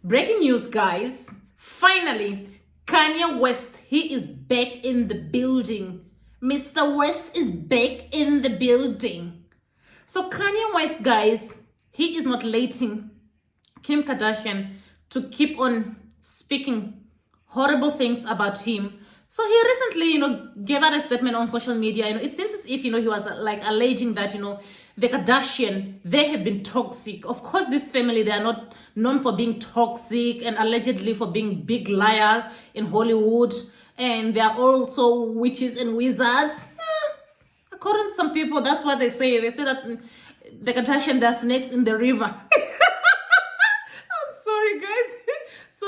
Breaking news, guys. Finally, Kanye West, he is back in the building. Mr. West is back in the building. So Kanye West, guys, he is not letting Kim Kardashian to keep on speaking horrible things about him. So he recently, gave out a statement on social media. It seems as if, he was like alleging that, the Kardashian, they have been toxic. Of course, this family, they are not known for being toxic and allegedly for being big liars in Hollywood. And they are also witches and wizards. According to some people, that's what they say. They say that the Kardashian, they're snakes in the river. I'm sorry, guys. So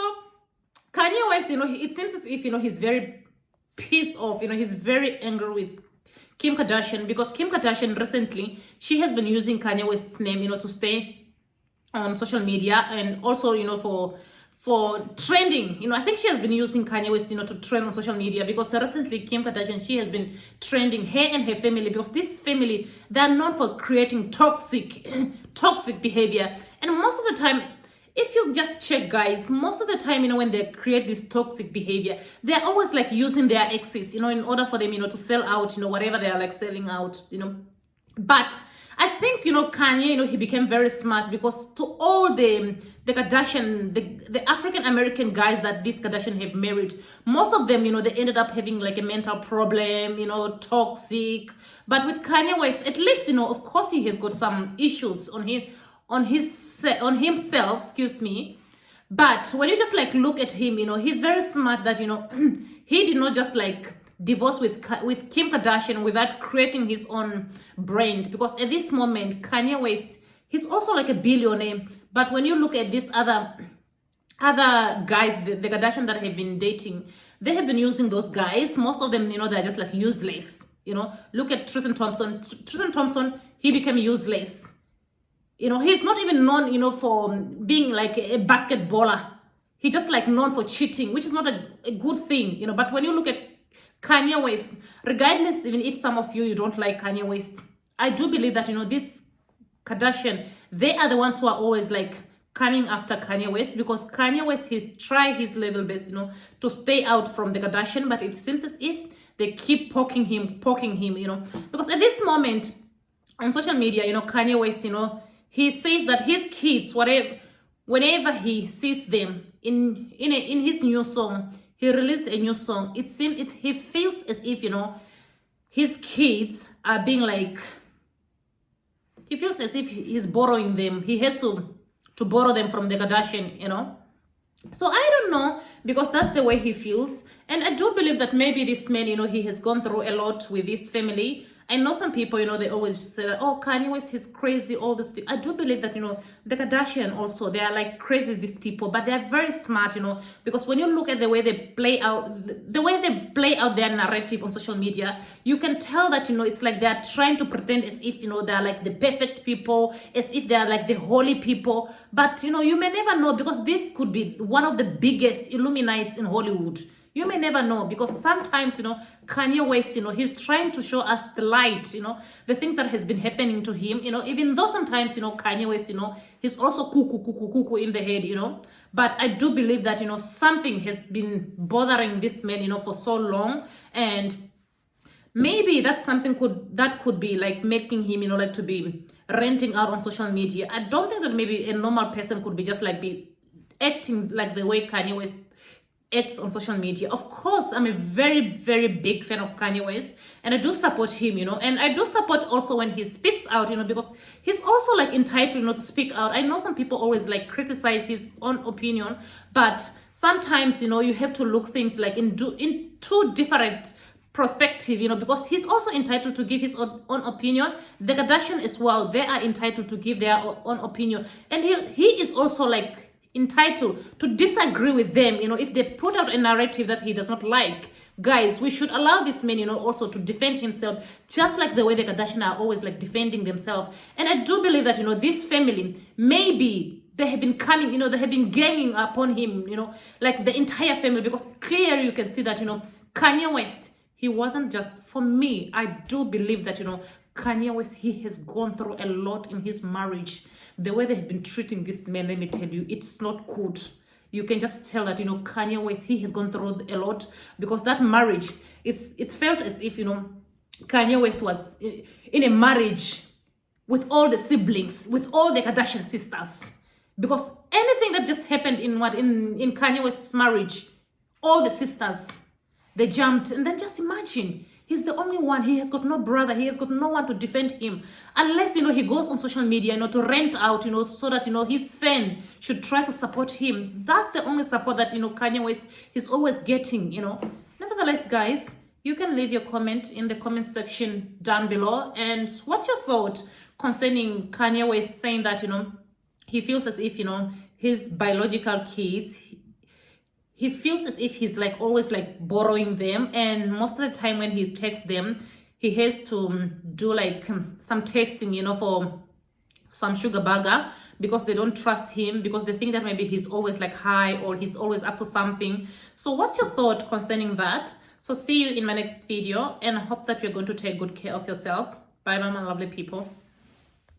Kanye West, it seems as if, he's very pissed off. He's very angry with Kim Kardashian because Kim Kardashian recently, she has been using Kanye West's name, to stay on social media and also, for trending. I think she has been using Kanye West, to trend on social media because recently Kim Kardashian, she has been trending, her and her family, because this family, they're known for creating toxic behavior. And most of the time, if you just check, guys, most of the time, when they create this toxic behavior, they're always like using their exes, in order for them, to sell out, whatever they are like selling out, But I think, Kanye, he became very smart because to all the Kardashian, the African-American guys that this Kardashian have married, most of them, they ended up having like a mental problem, toxic. But with Kanye West, at least, of course he has got some issues on himself, excuse me. But when you just like look at him, he's very smart that, he did not just like divorce with Kim Kardashian without creating his own brand, because at this moment Kanye West, he's also like a billionaire. But when you look at these other guys, the Kardashian that have been dating, they have been using those guys. Most of them, they're just like useless. Look at Tristan Thompson, he became useless. He's not even known, for being like a basketballer. He's just like known for cheating, which is not a good thing, But when you look at Kanye West, regardless, even if some of you don't like Kanye West, I do believe that, this Kardashian, they are the ones who are always like coming after Kanye West, because Kanye West, he's tried his level best, to stay out from the Kardashian, but it seems as if they keep poking him, because at this moment on social media, Kanye West, he says that his kids, whenever he sees them in his new song, he released a new song. He feels as if, his kids are being like, he feels as if he's borrowing them. He has to borrow them from the Kardashian, So I don't know, because that's the way he feels. And I do believe that maybe this man, he has gone through a lot with his family. I know some people, they always say that, oh, Kanye West, he's crazy, all this. I do believe that, the Kardashian also, they are like crazy, these people, but they're very smart, because when you look at the way they play out their narrative on social media, you can tell that, it's like they're trying to pretend as if, they're like the perfect people, as if they're like the holy people. But, you may never know, because this could be one of the biggest Illuminates in Hollywood. You may never know, because sometimes, Kanye West, he's trying to show us the light, the things that has been happening to him, even though sometimes, Kanye West, he's also cuckoo in the head, But I do believe that, something has been bothering this man, for so long. And maybe that's something that could be like making him, like to be renting out on social media. I don't think that maybe a normal person could be just like be acting like the way Kanye West acts on social media. Of course, I'm a very, very big fan of Kanye West, and I do support him, and I do support also when he speaks out, because he's also like entitled, to speak out. I know some people always like criticize his own opinion, but sometimes, you have to look things like in two different perspective, because he's also entitled to give his own opinion. The Kardashian as well, they are entitled to give their own opinion, and he is also like entitled to disagree with them, if they put out a narrative that he does not like. Guys, we should allow this man, also to defend himself, just like the way the Kardashians are always like defending themselves. And I do believe that, this family, maybe they have been coming, they have been ganging upon him, like the entire family, because clearly you can see that, Kanye West, he wasn't just, for me, I do believe that, Kanye West, he has gone through a lot in his marriage. The way they have been treating this man, let me tell you, it's not good. you can just tell that, you know, Kanye West, he has gone through a lot, because that marriage, it felt as if, you know, Kanye West was in a marriage with all the siblings, with all the Kardashian sisters. Because anything that just happened in Kanye West's marriage, all the sisters, they jumped. And then just imagine, he's the only one. He has got no brother. He has got no one to defend him. Unless, you know, he goes on social media, you know, to rent out, you know, so that, you know, his fan should try to support him. That's the only support that, you know, Kanye West is always getting, you know. Nevertheless, guys, you can leave your comment in the comment section down below. And what's your thought concerning Kanye West saying that, you know, he feels as if, you know, his biological kids, he feels as if he's like always like borrowing them, and most of the time when he texts them, he has to do like some testing, you know, for some sugar burger, because they don't trust him, because they think that maybe he's always like high or he's always up to something. So what's your thought concerning that? So see you in my next video, and I hope that you're going to take good care of yourself. Bye bye, my lovely people.